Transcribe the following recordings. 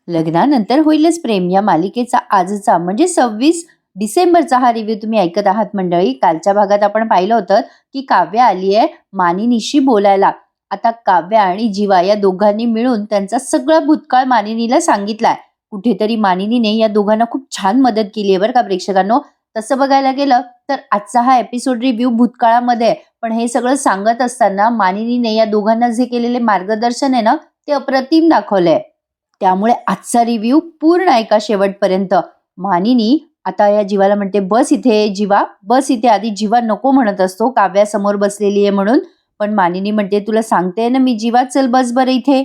लग्नानंतर होईलच प्रेम या मालिकेचा आजचा म्हणजे 26 डिसेंबरचा हा रिव्ह्यू तुम्ही ऐकत आहात मंडळी. कालच्या भागात आपण पाहिलं होतं की काव्या आली आहे मानिनीशी बोलायला. आता काव्या आणि जीवा या दोघांनी मिळून त्यांचा सगळा भूतकाळ मानिनीला सांगितलाय. कुठेतरी मानिनीने या दोघांना खूप छान मदत केली आहे बरं का प्रेक्षकांनो. तसं बघायला गेलं तर आजचा हा एपिसोड रिव्ह्यू भूतकाळामध्ये आहे. पण हे सगळं सांगत असताना मानिनीने या दोघांना जे केलेले मार्गदर्शन आहे ना, ते अप्रतिम दाखवलंय. त्यामुळे आजचा रिव्ह्यू पूर्ण ऐका शेवटपर्यंत. मानिनी आता या जीवाला म्हणते, बस इथे जीवा, बस इथे. आधी जीवा नको म्हणत असतो, काव्या समोर बसलेली आहे म्हणून. पण मानिनी म्हणते, तुला सांगते ना मी जीवा, चल बस बरं इथे.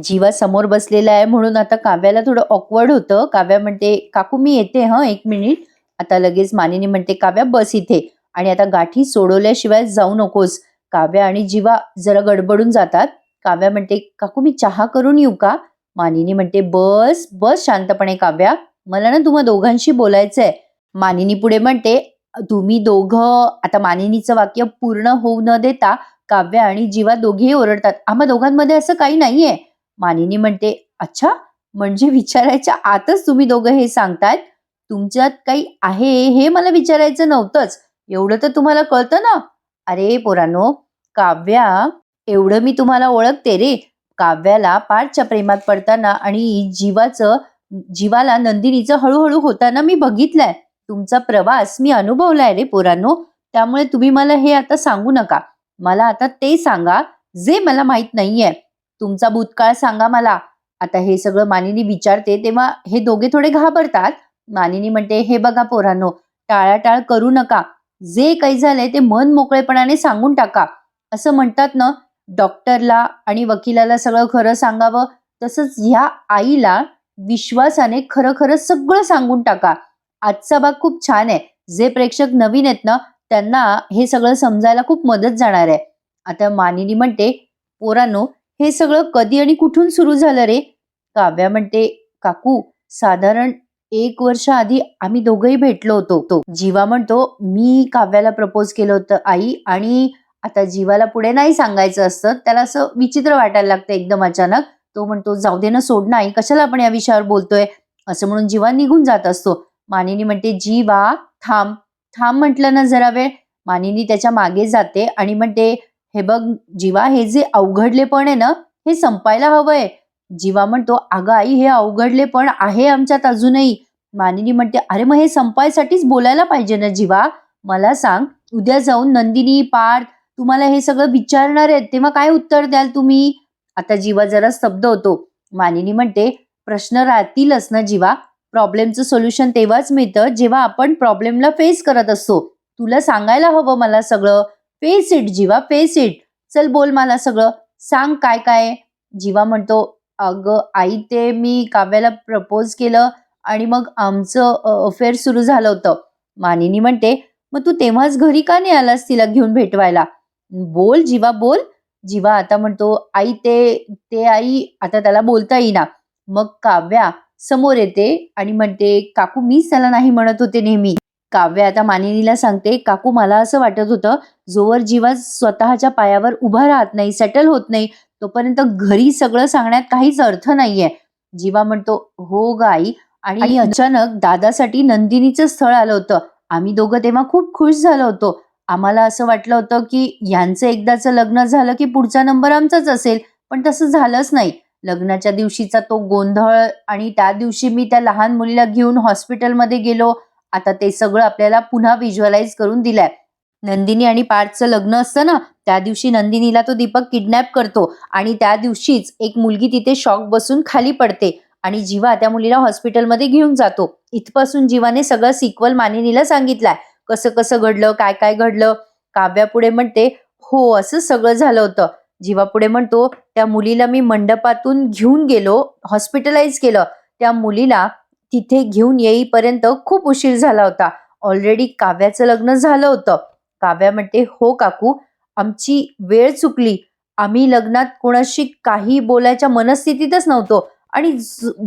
जीवा समोर बसलेला आहे म्हणून आता काव्याला थोडं ऑकवर्ड होतं. काव्या म्हणते, काकू मी येते हं, 1 मिनिट. आता लगेच मानिनी म्हणते, काव्या बस इथे आणि आता गाठी सोडवल्याशिवाय जाऊ नकोस. काव्या आणि जीवा जरा गडबडून जातात. काव्या म्हणते, काकू मी चहा करून येऊ का? मानिनी म्हणते, बस बस शांतपणे काव्या, मला ना तुम्हा दोघांशी बोलायचंय. मानिनी पुढे म्हणते, तुम्ही दोघं. आता मानिनीचं वाक्य पूर्ण होऊ न देता काव्या आणि जीवा दोघेही ओरडतात, आम्हा दोघांमध्ये असं काही नाहीये. मानिनी म्हणते, अच्छा, म्हणजे विचारायच्या आतच तुम्ही दोघं हे सांगतायत? तुमच्यात काही आहे हे मला विचारायचं नव्हतंच, एवढं तर तुम्हाला कळतं ना. अरे पोरांनो, काव्या, एवढं मी तुम्हाला ओळखते रे. काव्याला पार्थच्या प्रेमात पडताना आणि जीवाला नंदिनीचं हळूहळू होताना मी बघितलंय. तुमचा प्रवास मी अनुभवलाय रे पोरांनो. त्यामुळे तुम्ही मला हे आता सांगू नका. मला आता ते सांगा जे मला माहित नाहीये. तुमचा भूतकाळ सांगा मला. आता हे सगळं मानिनी विचारते तेव्हा हे दोघे थोडे घाबरतात. मानिनी म्हणते, हे बघा पोरांनो, टाळाटाळ करू नका. जे काही झालंय ते मन मोकळेपणाने सांगून टाका. असं म्हणतात ना, डॉक्टरला आणि वकिलाला सगळं खरं सांगावं, तसंच ह्या आईला विश्वासाने खरं खरं सगळं सांगून टाका. आजचा भाग खूप छान आहे. जे प्रेक्षक नवीन आहेत ना, त्यांना हे सगळं समजायला खूप मदत जाणार आहे. आता मानिनी म्हणते, पोरांनो, हे सगळं कधी आणि कुठून सुरू झालं रे? काव्या म्हणते, काकू, साधारण 1 वर्ष आधी आम्ही दोघंही भेटलो होतो. जीवा म्हणतो, मी काव्याला प्रपोज केलं होतं आई. आणि आता जीवाला पुढे नाही सांगायचं असतं, त्याला असं विचित्र वाटायला लागतं एकदम अचानक. तो म्हणतो, जाऊ दे ना, सोड नाही, कशाला आपण या विषयावर बोलतोय, असं म्हणून जीवा निघून जात असतो. मानिनी म्हणते, जीवा थांब थांब म्हटलं ना जरा वेळ. मानिनी त्याच्या मागे जाते आणि म्हणते, हे बघ जीवा, हे जे अवघडलेपण आहे ना, हे संपायला हवंय. जीवा म्हणतो, अगं आई, हे अवघडलेपण आहे आमच्यात अजूनही. मानिनी म्हणते, अरे मग हे संपायसाठीच बोलायला पाहिजे ना जीवा. मला सांग, उद्या जाऊन नंदिनी, पार्थ तुम्हाला हे सगळं विचारणार आहेत तेव्हा काय उत्तर द्याल तुम्ही? आता जीवा जरा स्तब्ध होतो. मानिनी म्हणते, प्रश्न राहतीलच ना जीवा. प्रॉब्लेमचं सोल्युशन तेव्हाच मिळतं जेव्हा आपण प्रॉब्लेमला फेस करत असतो. तुला सांगायला हवं मला सगळं. फेस इट जीवा, फेस इट. चल बोल मला सगळं, सांग काय काय. जीवा म्हणतो, अगं आई, ते मी काव्याला प्रपोज केलं आणि मग आमचं अफेअर सुरू झालं होतं. मानिनी म्हणते, मग तू तेव्हाच घरी का नाही आलास तिला घेऊन भेटवायला? बोल जीवा, बोल. जीवा आता म्हणतो, आई ते आई. आता त्याला बोलता येईना. मग काव्या समोर येते आणि म्हणते, काकू, मीच त्याला नाही म्हणत होते नेहमी. काव्या आता मानिनीला सांगते, काकू, मला असं वाटत होतं, जोवर जीवा स्वतःच्या पायावर उभा राहत नाही, सेटल होत नाही, तोपर्यंत घरी सगळं सांगण्यात काहीच अर्थ नाहीये. जीवा म्हणतो, हो ग आई. आणि अचानक दादासाठी नंदिनीचं स्थळ आलं होतं. आम्ही दोघं तेव्हा खूप खुश झालो होतो. आम्हाला असं वाटलं होतं की यांचं एकदाचं लग्न झालं की पुढचा नंबर आमचाच असेल. पण तसं झालंच नाही. लग्नाच्या दिवशीचा तो गोंधळ आणि त्या दिवशी मी त्या लहान मुलीला घेऊन हॉस्पिटलमध्ये गेलो. आता ते सगळं आपल्याला पुन्हा व्हिज्युअलाइज करून दिलंय. नंदिनी आणि पार्थचं लग्न असतं ना, त्या दिवशी नंदिनीला तो दीपक किडनॅप करतो आणि त्या दिवशीच एक मुलगी तिथे शॉक बसून खाली पडते आणि जीवा त्या मुलीला हॉस्पिटलमध्ये घेऊन जातो. इथपासून जीवाने सगळं सिक्वल मानिनीला सांगितलंय, कसं कसं घडलं, काय काय घडलं. काव्या पुढे म्हणते, हो असं सगळं झालं होतं. जीवा पुढे म्हणतो, त्या मुलीला मी मंडपातून घेऊन गेलो, हॉस्पिटलाइज केलं. त्या मुलीला तिथे घेऊन येईपर्यंत खूप उशीर झाला होता. ऑलरेडी काव्याचं लग्न झालं होतं. काव्या म्हणते, हो काकू, आमची वेळ चुकली. आम्ही लग्नात कोणाशी काही बोलायच्या मनस्थितीतच नव्हतो. आणि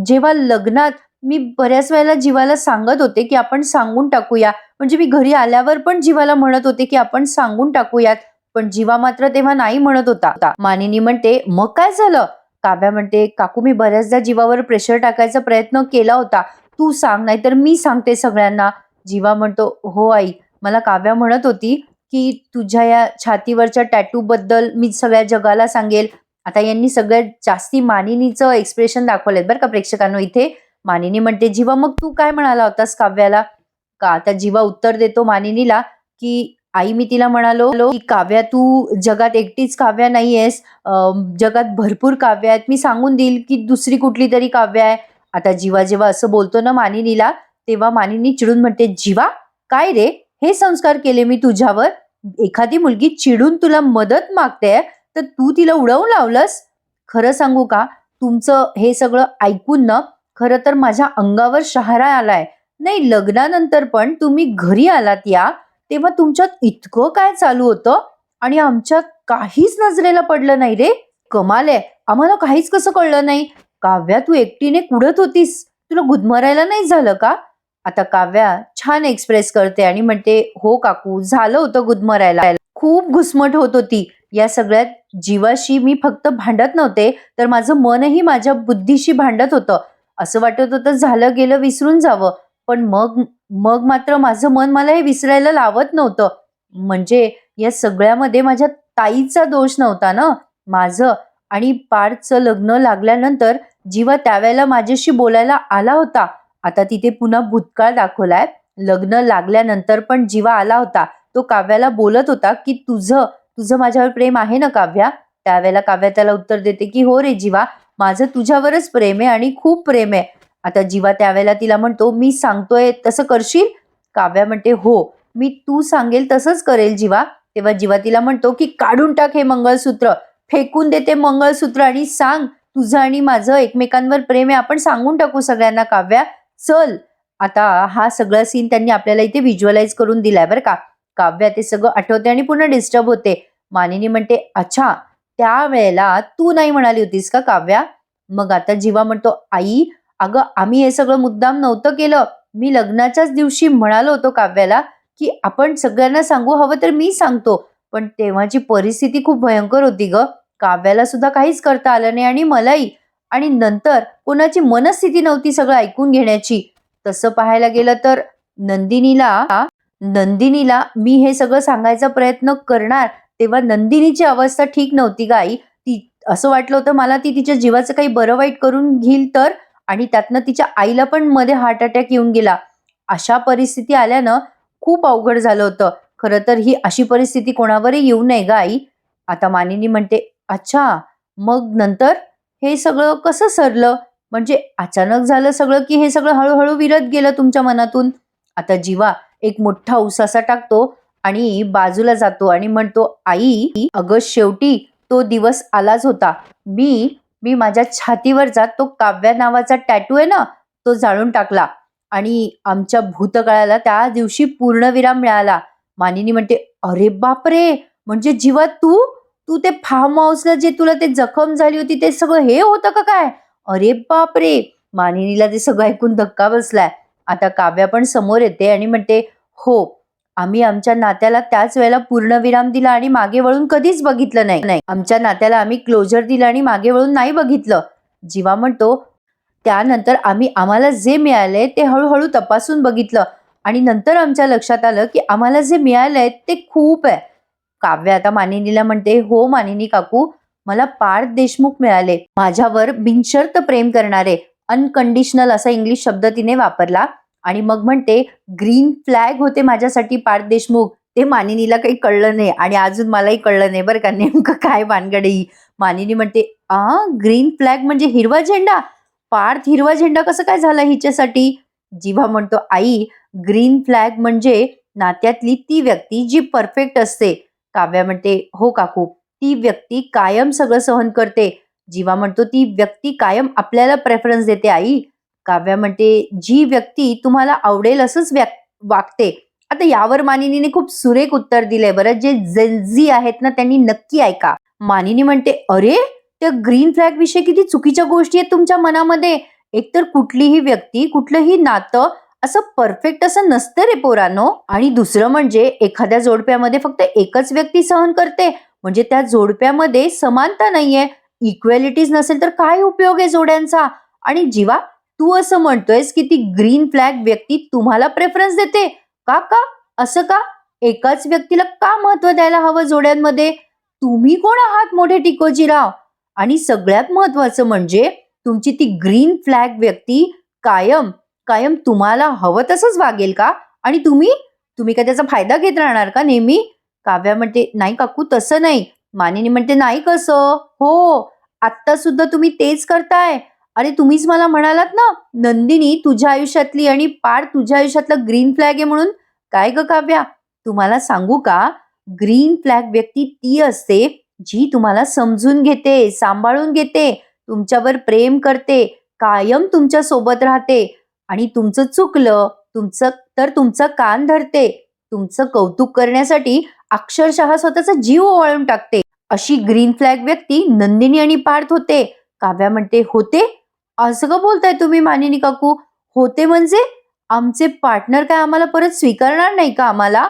जेव्हा लग्नात मी बऱ्याच वेळेला जीवाला सांगत होते की आपण सांगून टाकूया, म्हणजे मी घरी आल्यावर पण जीवाला म्हणत होते की आपण सांगून टाकूयात, पण जीवा मात्र तेव्हा नाही म्हणत होता. मानिनी म्हणते, मग काय झालं? काव्या म्हणते, काकू मी बऱ्याचदा जीवावर प्रेशर टाकायचा प्रयत्न केला होता. तू सांग नाहीतर मी सांगते सगळ्यांना. जीवा म्हणतो, हो आई. मला काव्या म्हणत होती, की तुझ्या या छातीवरच्या टॅटू बद्दल मी सगळ्या जगाला सांगेल. आता यांनी सगळ्यात जास्ती मानिनीचं एक्सप्रेशन दाखवलंय बरं का प्रेक्षकांनो इथे. मानिनी म्हणते, जीवा मग तू काय म्हणाला होतास काव्याला? का आता जीवा उत्तर देतो मानिनीला, की आई मी तिला म्हणालो की काव्या तू जगात एकटीच काव्या नाहीयेस, जगात भरपूर काव्य आहेत. मी सांगून देईल की दुसरी कुठली तरी काव्य आहे. आता जीवा जेव्हा असं बोलतो ना मानिनीला, तेव्हा मानिनी चिडून म्हणते, जीवा काय रे, हे संस्कार केले मी तुझ्यावर? एखादी मुलगी चिडून तुला मदत मागते तर तू तिला उडवून लावलंस? खरं सांगू का, तुमचं हे सगळं ऐकून ना खरं तर माझ्या अंगावर शहारा आलाय. नाही, लग्नानंतर पण तुम्ही घरी आलात या तेव्हा तुमच्यात इतकं काय चालू होतं आणि आमच्यात काहीच नजरेला पडलं नाही रे. कमाल आहे, आम्हाला काहीच कसं कळलं नाही? काव्या तू एकटीने कुडत होतीस, तुला गुदमरायला नाही झालं का? आता काव्या छान एक्सप्रेस करते आणि म्हणते, हो काकू झालं होतं गुदमरायला, खूप घुसमट होत होती या सगळ्यात. जीवाशी मी फक्त भांडत नव्हते तर माझं मनही माझ्या बुद्धीशी भांडत होतं. असं वाटत होतं झालं गेलं विसरून जावं, पण मग मग मात्र माझं मन मला हे विसरायला लावत नव्हतं. म्हणजे या सगळ्यामध्ये माझ्या ताईचा दोष नव्हता ना, माझं. आणि पार्थचं लग्न लागल्यानंतर जीवा त्यावेळेला माझ्याशी बोलायला आला होता. आता तिथे पुन्हा भूतकाळ दाखवलाय. लग्न लागल्यानंतर पण जीवा आला होता. तो काव्याला बोलत होता की तुझं तुझं माझ्यावर प्रेम आहे ना काव्या? त्यावेळेला काव्या त्याला उत्तर देते की हो रे जीवा, माझं तुझ्यावरच प्रेम आहे आणि खूप प्रेम आहे. आता जीवा त्यावेळेला तिला म्हणतो, मी सांगतोय तसं करशील? काव्या म्हणते, हो मी तू सांगेल तसंच करेल जीवा. तेव्हा जीवा तिला म्हणतो की काढून टाक हे मंगळसूत्र, फेकून देते मंगळसूत्र आणि सांग तुझं आणि माझं एकमेकांवर प्रेम आहे, आपण सांगून टाकू सगळ्यांना काव्या, चल. आता हा सगळा सीन त्यांनी आपल्याला इथे व्हिज्युअलाइज करून दिलाय बरं का. काव्या ते सगळं आठवते आणि पुन्हा डिस्टर्ब होते. मानिनी म्हणते, अच्छा त्यावेळेला तू नाही म्हणाली होतीस का काव्या? मग आता जीवा म्हणतो, आई अगं आम्ही हे सगळं मुद्दाम नव्हतं केलं. मी लग्नाच्याच दिवशी म्हणालो होतो काव्याला की आपण सगळ्यांना सांगू, हवं तर मी सांगतो. पण तेव्हाची परिस्थिती खूप भयंकर होती ग. काव्याला सुद्धा काहीच करता आलं नाही आणि मलाही. आणि नंतर कोणाची मनस्थिती नव्हती सगळं ऐकून घेण्याची. तसं पाहायला गेलं तर नंदिनीला नंदिनीला मी हे सगळं सांगायचा प्रयत्न करणार तेव्हा नंदिनीची अवस्था ठीक नव्हती ग आई. ती असं वाटलं होतं मला ती तिच्या जीवाचं काही बरं वाईट करून घेईल तर, आणि त्यातनं तिच्या आईला पण मध्ये हार्ट अटॅक येऊन गेला. अशा परिस्थिती आल्यानं खूप अवघड झालं होतं. खरं तर ही अशी परिस्थिती कोणावरही येऊ नये ग आई. आता मानिनी म्हणते, अच्छा मग नंतर हे सगळं कसं सरलं? म्हणजे अचानक झालं सगळं की हे सगळं हळूहळू विरत गेलं तुमच्या मनातून? आता जीवा एक मोठा उसासा टाकतो आणि बाजूला जातो आणि म्हणतो, आई अगं शेवटी तो दिवस आलाच होता. मी मी माझ्या छातीवरचा तो काव्या नावाचा टॅटू आहे ना, तो जाळून टाकला आणि आमच्या भूतकाळाला त्या दिवशी पूर्णविराम मिळाला. मानिनी म्हणते, अरे बापरे, म्हणजे जीवा तू तू ते फार्म हाऊसला जे तुला ते जखम झाली होती ते सगळं हे होतं का काय? अरे बापरे. मानिनीला ते सगळं ऐकून धक्का बसलाय. आता काव्या पण समोर येते आणि म्हणते, हो आम्ही आमच्या नात्याला त्याच वेळेला पूर्णविराम दिला आणि मागे वळून कधीच बघितलं नाही. आमच्या नात्याला आम्ही क्लोजर दिला आणि मागे वळून नाही बघितलं. जीवा म्हणतो, त्यानंतर आम्ही आम्हाला जे मिळालंय ते हळूहळू तपासून बघितलं आणि नंतर आमच्या लक्षात आलं की आम्हाला जे मिळालंय ते खूप आहे. काव्य आता मानिनीला म्हणते, हो मानिनी काकू, मला पार्थ देशमुख मिळाले, माझ्यावर बिनशर्त प्रेम करणारे. अनकंडिशनल असा इंग्लिश शब्द तिने वापरला आणि मग म्हणते, ग्रीन फ्लॅग होते माझ्यासाठी पार्थ देशमुख. ते मानिनीला काही कळलं नाही आणि अजून मलाही कळलं नाही बरं का नेमकं काय भानगड ही. मानिनी म्हणते, ग्रीन फ्लॅग म्हणजे हिरवा झेंडा? पार्थ हिरवा झेंडा कसं काय झाला हिच्यासाठी? जीवा म्हणतो, आई ग्रीन फ्लॅग म्हणजे नात्यातली ती व्यक्ती जी परफेक्ट असते. काव्या म्हणते, हो काकू, ती व्यक्ती कायम सगळं सहन करते. जीवा म्हणतो, ती व्यक्ती कायम आपल्याला प्रेफरन्स देते आई. काव्या म्हणते, जी व्यक्ती तुम्हाला आवडेल असंच वागते. आता यावर मानिनीने खूप सुरेख उत्तर दिलंय बरं. जे जेनझी आहेत ना त्यांनी नक्की ऐका. मानिनी म्हणते, अरे त्या ग्रीन फ्लॅग विषयी किती चुकीच्या गोष्टी आहेत तुमच्या मनामध्ये. एकतर कुठलीही व्यक्ती कुठलंही नातं असं परफेक्ट असं नसतं रे पोरांनो. आणि दुसरं म्हणजे एखाद्या जोडप्यामध्ये फक्त एकच व्यक्ती सहन करते म्हणजे त्या जोडप्यामध्ये समानता नाहीये. इक्वॅलिटीज नसेल तर काय उपयोग आहे जोड्यांचा? आणि जीवा, तू असं म्हणतोयस की ती ग्रीन फ्लॅग व्यक्ती तुम्हाला प्रेफरन्स देते का? का असं का? एकाच व्यक्तीला का महत्व द्यायला हवं जोड्यांमध्ये? तुम्ही कोण आहात मोठे टिकोजीराव? आणि सगळ्यात महत्वाचं म्हणजे तुमची ती ग्रीन फ्लॅग व्यक्ती कायम कायम तुम्हाला हवं तसंच वागेल का? आणि तुम्ही तुम्ही काय त्याचा फायदा घेत राहणार का नेहमी? काव्या म्हणते, नाही काकू तसं नाही. मानिनी म्हणते, नाही कसं? हो, आत्ता सुद्धा तुम्ही तेच करताय. अरे तुम्हीच मला म्हणालात ना, नंदिनी तुझ्या आयुष्यातली आणि पार तुझ्या आयुष्यातला ग्रीन फ्लॅग आहे म्हणून. काय ग काव्या, तुम्हाला सांगू का? ग्रीन फ्लॅग व्यक्ती ती असते जी तुम्हाला समजून घेते, सांभाळून घेते, तुमच्यावर प्रेम करते, कायम तुमच्या सोबत राहते आणि तुमचं चुकलं तुमचं कान धरते, तुमचं कौतुक करण्यासाठी अक्षरशः स्वतःचा जीव ओवाळून टाकते. अशी ग्रीन फ्लॅग व्यक्ती नंदिनी आणि पार्थ होते. काव्या म्हणते, होते? असं का बोलताय तुम्ही मानिनी काकू? होते म्हणजे आमचे पार्टनर काय आम्हाला परत स्वीकारणार नाही का आम्हाला?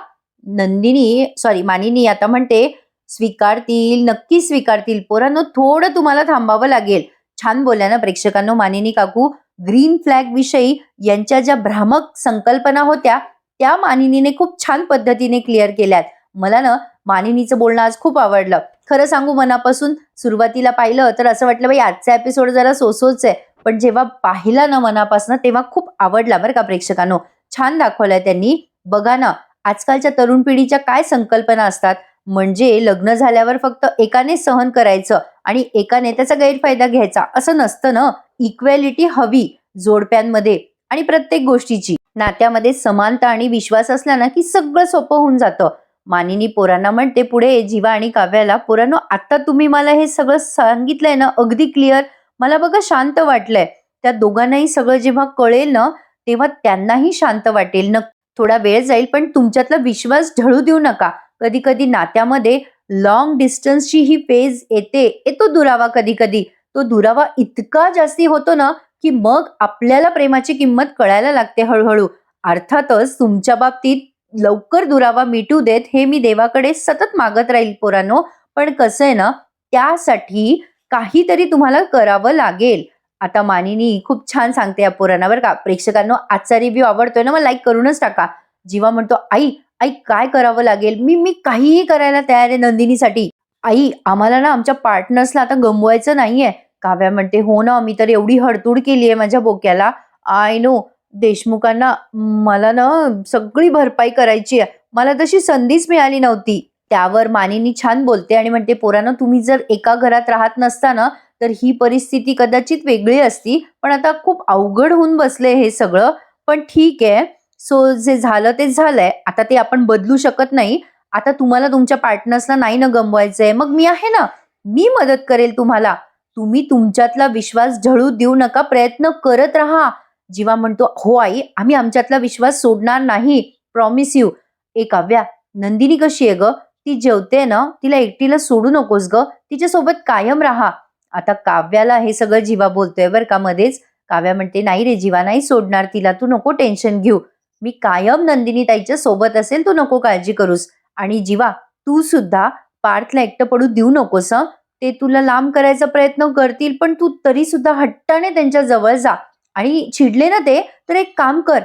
मानिनी आता म्हणते, स्वीकारतील, नक्की स्वीकारतील. पोरांनो, थोडं तुम्हाला थांबावं लागेल. छान बोलल्या ना प्रेक्षकांनो मानिनी काकू. ग्रीन फ्लॅग विषयी यांच्या ज्या भ्रामक संकल्पना होत्या त्या मानिनीने खूप छान पद्धतीने क्लिअर केल्यात. मला ना मानिनीचं बोलणं आज खूप आवडलं. खरं सांगू, मनापासून सुरुवातीला पाहिलं तर असं वाटलं बाई आजचा एपिसोड जरा सोसोच आहे, पण जेव्हा पाहिला ना मनापासून तेव्हा खूप आवडला बरं का प्रेक्षकांनो. छान दाखवलंय त्यांनी. बघा ना, आजकालच्या तरुण पिढीच्या काय संकल्पना असतात. म्हणजे लग्न झाल्यावर फक्त एकाने सहन करायचं आणि एकाने त्याचा गैरफायदा घ्यायचा असं नसतं ना. इक्वॅलिटी हवी जोडप्यांमध्ये आणि प्रत्येक गोष्टीची. नात्यामध्ये समानता आणि विश्वास असला ना की सगळं सोपं होऊन जातं. मानिनी पोरांना म्हणते पुढे, जीवा आणि काव्याला, पोरांनो आता तुम्ही मला हे सगळं सांगितलंय ना अगदी क्लिअर, मला बघा शांत वाटलंय. त्या दोघांनाही सगळं जेव्हा कळेल ना तेव्हा त्यांनाही शांत वाटेल. थोडा वेळ जाईल पण तुमच्यातला विश्वास ढळू देऊ नका. कधी कधी नात्यामध्ये लॉंग डिस्टन्सची ही फेज येतो दुरावा. कधी कधी तो दुरावा इतका जास्ती होतो ना की मग आपल्याला प्रेमाची किंमत कळायला लागते हळूहळू. अर्थातच तुमच्या बाबतीत लवकर दुरावा मिटू देत हे मी देवाकडे सतत मागत राहील पोरांनो. पण कसं आहे ना, त्यासाठी काहीतरी तुम्हाला करावं लागेल. आता मानिनी खूप छान सांगते या पोरांना बरं का. प्रेक्षकांनो, आजचा रिव्ह्यू आवडतोय ना, मग लाईक करूनच टाका. जीवा म्हणतो, आई आई काय करावं लागेल? मी मी काहीही करायला तयार आहे नंदिनीसाठी. आई, आम्हाला ना आमच्या पार्टनर्सला आता गमवायचं नाहीये. काव्या म्हणते, हो ना, मी तर एवढी हडतूड केली आहे माझ्या बोक्याला. आय नो, देशमुखांना मला ना सगळी भरपाई करायची आहे. मला तशी संधीच मिळाली नव्हती. त्यावर मानिनी छान बोलते आणि म्हणते, पोरांनो, तुम्ही जर एका घरात राहत नसता ना तर ही परिस्थिती कदाचित वेगळी असती. पण आता खूप अवघड होऊन बसले हे सगळं. पण ठीक आहे, सो जे झालं ते झालंय. आता ते आपण बदलू शकत नाही. आता तुम्हाला तुमच्या पार्टनर्सला नाही ना गमवायचंय, मग मी आहे ना, मी मदत करेल तुम्हाला. तुम्ही तुमच्यातला विश्वास ढळू देऊ नका, प्रयत्न करत राहा. जीवा म्हणतो, हो आई, आम्ही आमच्यातला विश्वास सोडणार नाही, प्रॉमिस यू. ए काव्या, नंदिनी कशी आहे ग? ती जेवते ना, तिला एकटीला सोडू नकोस ग, तिच्यासोबत कायम राहा. आता काव्याला हे सगळं जीवा बोलतोय बरं का मध्येच. काव्या म्हणते, नाही रे जीवा, नाही सोडणार तिला, तू नको टेन्शन घेऊ. मी कायम नंदिनी ताईच्या सोबत असेल, तू नको काळजी करूस. आणि जीवा, तू सुद्धा पार्थला एकटं पडू देऊ नकोस. ते तुला लांब करायचा प्रयत्न करतील पण तू तरी सुद्धा हट्टाने त्यांच्या जवळ जा. आणि चिडले ना ते, तर एक काम कर,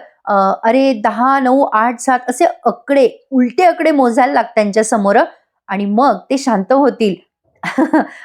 अरे 10, 9, 8, 7 असे उलटे आकडे मोजायला लाग त्यांच्या समोर आणि मग ते शांत होतील.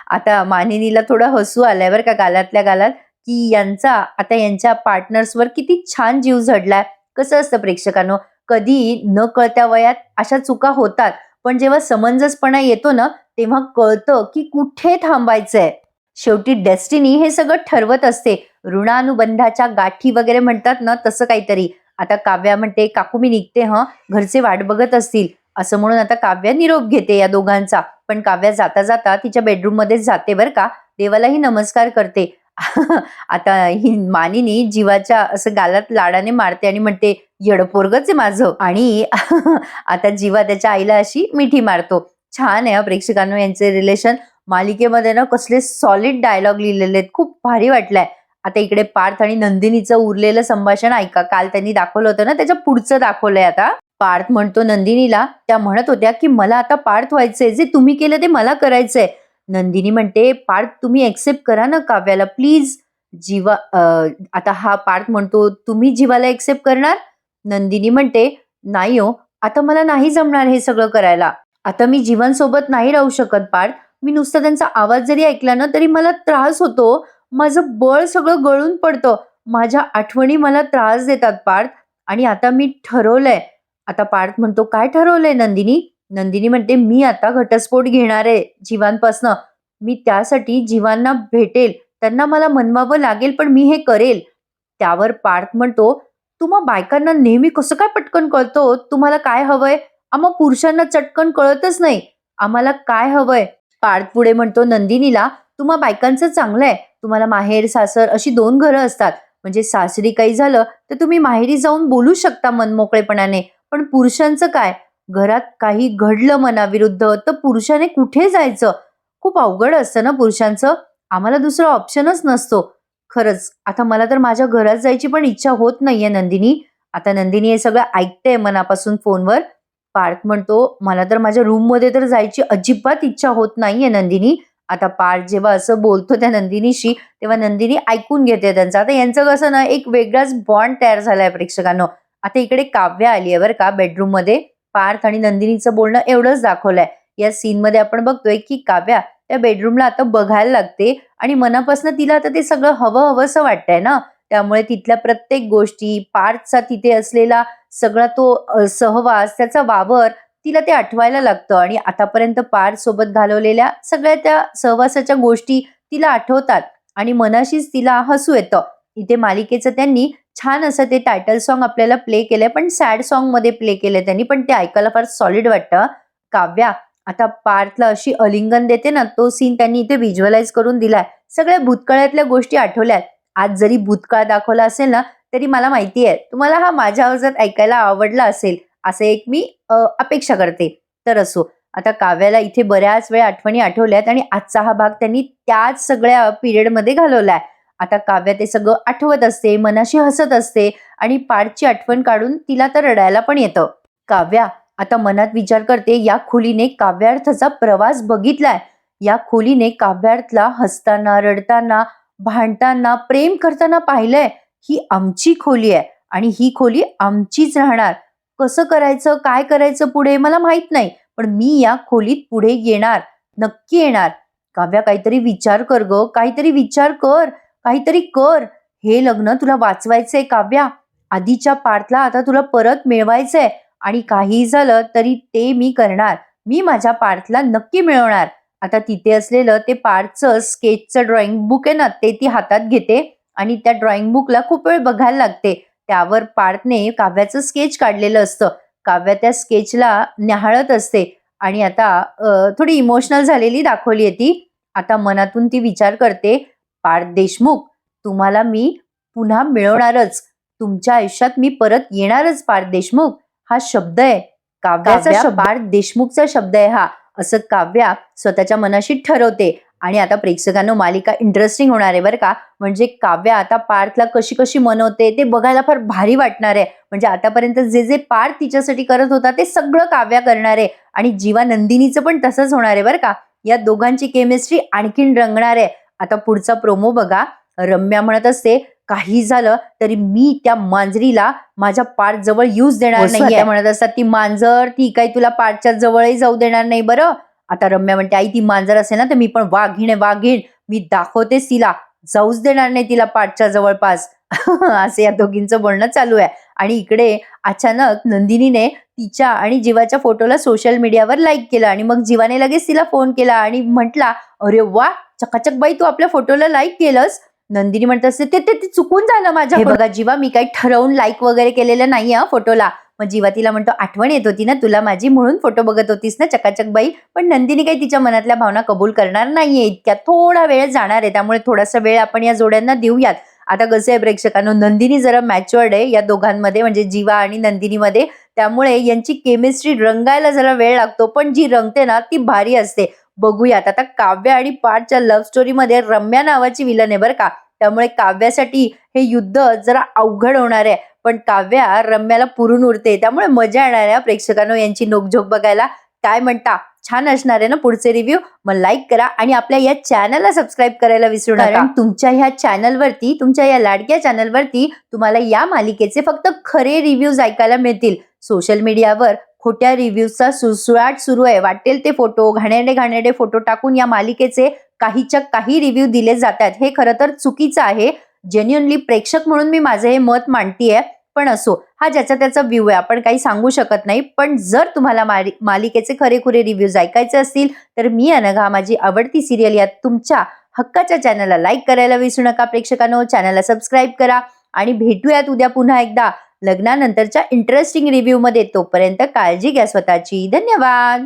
आता मानिनीला थोडं हसू आलंय बरं का गालातल्या गालात, की यांच्या पार्टनर्सवर किती छान जीव झडलाय. कसं असतं प्रेक्षकांनो, कधी न कळत्या वयात अशा चुका होतात, पण जेव्हा समंजसपणा येतो ना तेव्हा कळतं की कुठे थांबायचंय. शेवटी डेस्टिनी हे सगळं ठरवत असते. ऋणानुबंधाच्या गाठी वगैरे म्हणतात ना, तसं काहीतरी. आता काव्या म्हणते, काकू मी निघते, घरचे वाट बघत असतील. असं म्हणून आता काव्या निरोप घेते या दोघांचा. पण काव्या जाता जाता तिच्या बेडरूम मध्येच जाते बरं का. देवालाही नमस्कार करते. आता ही मानिनी जीवाच्या असं गालात लाडाने मारते आणि म्हणते, येडपोरगच आहे माझं. आणि आता जीवा त्याच्या आईला अशी मिठी मारतो. छान आहे प्रेक्षकांनो यांचे रिलेशन. मालिकेमध्ये ना कसले सॉलिड डायलॉग लिहिलेले आहेत, खूप भारी वाटलंय. आता इकडे पार्थ आणि नंदिनीचं उरलेलं संभाषण ऐका. काल त्यांनी दाखवलं होतं ना, त्याच्या पुढचं दाखवलंय आता. पार्थ म्हणतो नंदिनीला, त्या म्हणत होत्या की मला आता पार्थ व्हायचंय, जे तुम्ही केलं ते मला करायचंय. नंदिनी म्हणते, "पार्थ तुम्ही एक्सेप्ट करा ना काव्याला प्लीज." जीवा आता हा पार्थ म्हणतो, "तुम्ही जीवाला एक्सेप्ट करणार?" नंदिनी म्हणते, "नाही हो, आता मला नाही जमणार हे सगळं करायला. आता मी जीवांसोबत नाही राहू शकत पार्थ. मी नुसता त्यांचा आवाज जरी ऐकला ना तरी मला त्रास होतो. माझं बळ सगळं गळून पडतं. माझ्या आठवणी मला त्रास देतात पार्थ आणि आता मी ठरवलंय." आता पार्थ म्हणतो, "काय ठरवलंय नंदिनी?" नंदिनी म्हणते, "मी आता घटस्फोट घेणार आहे जीवांपासनं. मी त्यासाठी जीवांना भेटेल. त्यांना मला मनवावं लागेल पण मी हे करेल." त्यावर पार्थ म्हणतो, "तुम्हा बायकांना नेहमी कसं काय पटकन कळतं हो? तुम्हाला काय हवंय? आम्हा पुरुषांना चटकन कळतच नाही. आम्हाला काय हवंय?" पार्थ पुढे म्हणतो नंदिनीला, "तुम्हा बायकांचं चांगलं आहे. तुम्हाला माहेर, सासर अशी 2 घरं असतात. म्हणजे सासरी काही झालं तर तुम्ही माहेरी जाऊन बोलू शकता मनमोकळेपणाने. पण पुरुषांचं काय? घरात काही घडलं मनाविरुद्ध तर पुरुषाने कुठे जायचं? खूप अवघड असतं ना पुरुषांचं. आम्हाला दुसरा ऑप्शनच नसतो. खरंच आता मला तर माझ्या घरात जायची पण इच्छा होत नाहीये नंदिनी." आता नंदिनी हे सगळं ऐकते मनापासून फोनवर. पार्थ म्हणतो, "मला तर माझ्या रूममध्ये तर जायची अजिबात इच्छा होत नाहीये नंदिनी." आता पार्थ जेव्हा असं बोलतो त्या नंदिनीशी तेव्हा नंदिनी ऐकून घेते त्यांचं. आता यांचं कसं ना एक वेगळाच बॉन्ड तयार झालाय प्रेक्षकांनो. आता इकडे काव्या आली आहे बरं का बेडरूममध्ये. पार्थ आणि नंदिनीचं बोलणं एवढंच दाखवलंय. या सीनमध्ये आपण बघतोय की काव्या त्या बेडरूमला आता बघायला लागते आणि मनापासून तिला आता ते सगळं हवं हवंसं वाटतंय ना. त्यामुळे तिथल्या प्रत्येक गोष्टी, पार्थचा तिथे असलेला सगळा तो सहवास, त्याचा वावर तिला ते आठवायला लागतं आणि आतापर्यंत पार्थ सोबत घालवलेल्या सगळ्या त्या सहवासाच्या गोष्टी तिला आठवतात आणि मनाशीच तिला हसू येतं. इथे मालिकेचं त्यांनी छान असं ते टायटल सॉन्ग आपल्याला प्ले केलंय, पण सॅड सॉन्ग मध्ये प्ले केलंय त्यांनी, पण ते ऐकायला फार सॉलिड वाटतं. काव्या आता पार्थला अशी आलिंगन देते ना, तो सीन त्यांनी इथे व्हिज्युअलाइज करून दिलाय. सगळ्या भूतकाळातल्या गोष्टी आठवल्यात. आज जरी भूतकाळ दाखवला असेल ना, तरी मला माहिती आहे तुम्हाला हा माझ्या आवाजात ऐकायला आवडला असेल, असं एक मी अपेक्षा करते. तर असो, आता काव्याला इथे बऱ्याच वेळा आठवणी आठवल्यात आणि आजचा हा भाग त्यांनी त्याच सगळ्या पिरियडमध्ये घालवलाय. आता काव्या ते सगळं आठवत असते, मनाशी हसत असते आणि पार्थची आठवण काढून तिला तर रडायला पण येतं. काव्या आता मनात विचार करते, या खोलीने काव्यार्थाचा प्रवास बघितलाय. या खोलीने काव्यार्थला हसताना, रडताना, भांडताना, प्रेम करताना पाहिलंय. ही आमची खोली आहे आणि ही खोली आमचीच राहणार. कसं करायचं, काय करायचं पुढे मला माहित नाही. पण मी या खोलीत पुढे येणार, नक्की येणार. काव्या काहीतरी विचार कर गं, काहीतरी विचार कर, काहीतरी कर. हे लग्न तुला वाचवायचंय काव्या. आधीच्या पार्थला आता तुला परत मिळवायचंय आणि काहीही झालं तरी ते मी करणार. मी माझ्या पार्थला नक्की मिळवणार. आता तिथे असलेलं ते पार्थचं स्केचचं ड्रॉइंग बुक आहे ना, ते ती हातात घेते आणि त्या ड्रॉइंग बुकला खूप वेळ बघायला लागते. त्यावर पार्थने काव्याचं स्केच काढलेलं असतं. काव्या त्या स्केचला न्याहाळत असते आणि आता थोडी इमोशनल झालेली दाखवली आहे ती. आता मनातून ती विचार करते, पार्थ देशमुख, तुम्हाला मी पुन्हा मिळवणारच. तुमच्या आयुष्यात मी परत येणारच पार्थ देशमुख. हा शब्द आहे. काव्याचा शब्द, पार्थ देशमुखचा शब्द आहे हा. असं काव्या स्वतःच्या मनाशी ठरवते आणि आता प्रेक्षकांनो मालिका इंटरेस्टिंग होणार आहे बरं का. म्हणजे काव्या आता पार्थला कशी कशी मनवते ते बघायला फार भारी वाटणार आहे. म्हणजे आतापर्यंत जे जे पार्थ तिच्यासाठी करत होता ते सगळं काव्या करणार आहे आणि जीवा नंदिनीचं पण तसंच होणार आहे बरं का. या दोघांची केमिस्ट्री आणखीन रंगणार आहे. आता पुढचा प्रोमो बघा. रम्या म्हणत असते, काही झालं तरी मी त्या मांजरीला माझ्या पार्थ जवळ येऊच देणार नाही. म्हणत असतात, ती मांजर ती काही तुला पार्थच्या जवळही जाऊ देणार नाही बरं. आता रम्या म्हणते, आई ती मांजर असेल ना तर मी पण वाघीण आहे, वाघीण. मी दाखवतेच तिला, जाऊच देणार नाही तिला पार्थच्या जवळपास. असं या दोघींचं बोलणं चालू आहे आणि इकडे अचानक नंदिनीने तिच्या आणि जीवाच्या फोटोला सोशल मीडियावर लाईक केलं आणि मग जीवाने लगेच तिला फोन केला आणि म्हटला, अरे वा, चकाचक बाई, तू आपल्या फोटोला लाईक केलंस. नंदिनी म्हणत असते, ते ते चुकून झालं माझ्या. हे बघा जीवा, मी काही ठरवून लाईक वगैरे केलेलं नाही फोटोला. मग जीवा तिला म्हणतो, आठवण येत होती ना तुला माझी, म्हणून फोटो बघत होतीस ना चकाचक बाई. पण नंदिनी काही तिच्या मनातल्या भावना कबूल करणार नाहीये. इतक्या थोडा वेळ जाणार आहे, त्यामुळे थोडासा वेळ आपण या जोड्यांना देऊयात. आता कसं आहे प्रेक्षकांनो, नंदिनी जरा मॅच्युअर्ड आहे या दोघांमध्ये, म्हणजे जीवा आणि नंदिनीमध्ये. त्यामुळे यांची केमिस्ट्री रंगायला जरा वेळ लागतो, पण जी रंगते ना ती भारी असते. बघूयात आता काव्या आणि पार्थच्या लव्ह स्टोरीमध्ये रम्या नावाची विलन आहे बरं का. त्यामुळे काव्यासाठी हे युद्ध जरा अवघड होणार आहे, पण काव्या रम्याला पुरून उरते. त्यामुळे मजा येणार आहे प्रेक्षकांनो यांची नोकझोक बघायला. काय म्हणता, छान असणार आहे ना पुढचे रिव्ह्यू? मग लाईक करा आणि आपल्या या चॅनलला सबस्क्राईब करायला विसरू नका, कारण तुमच्या ह्या चॅनलवरती, तुमच्या या लाडक्या चॅनलवरती तुम्हाला या मालिकेचे फक्त खरे रिव्ह्यूज ऐकायला मिळतील. सोशल मीडियावर खोट्या रिव्ह्यूजचा सुळसुळाट सुरू आहे. वाटेल ते फोटो, घाणेरडे फोटो टाकून या मालिकेचे काहीच्या काही रिव्ह्यू दिले जातात. हे खरं तर चुकीचं आहे. जेन्युअनली प्रेक्षक म्हणून मी माझे हे मत मांडतीये. पण असो, हा ज्याचा त्याचा व्ह्यू आहे, आपण काही सांगू शकत नाही. पण जर तुम्हाला मालिकेचे खरेखुरे रिव्ह्यूज ऐकायचे असतील तर मी अनघा, माझी आवडती सिरियल या तुमच्या हक्काच्या चॅनलला लाईक करायला विसरू नका. प्रेक्षकांनो, चॅनलला सबस्क्राईब करा आणि भेटूयात उद्या पुन्हा एकदा लग्नानंतरच्या इंटरेस्टिंग रिव्ह्यू मध्ये. तोपर्यंत काळजी घ्या स्वतःची. धन्यवाद.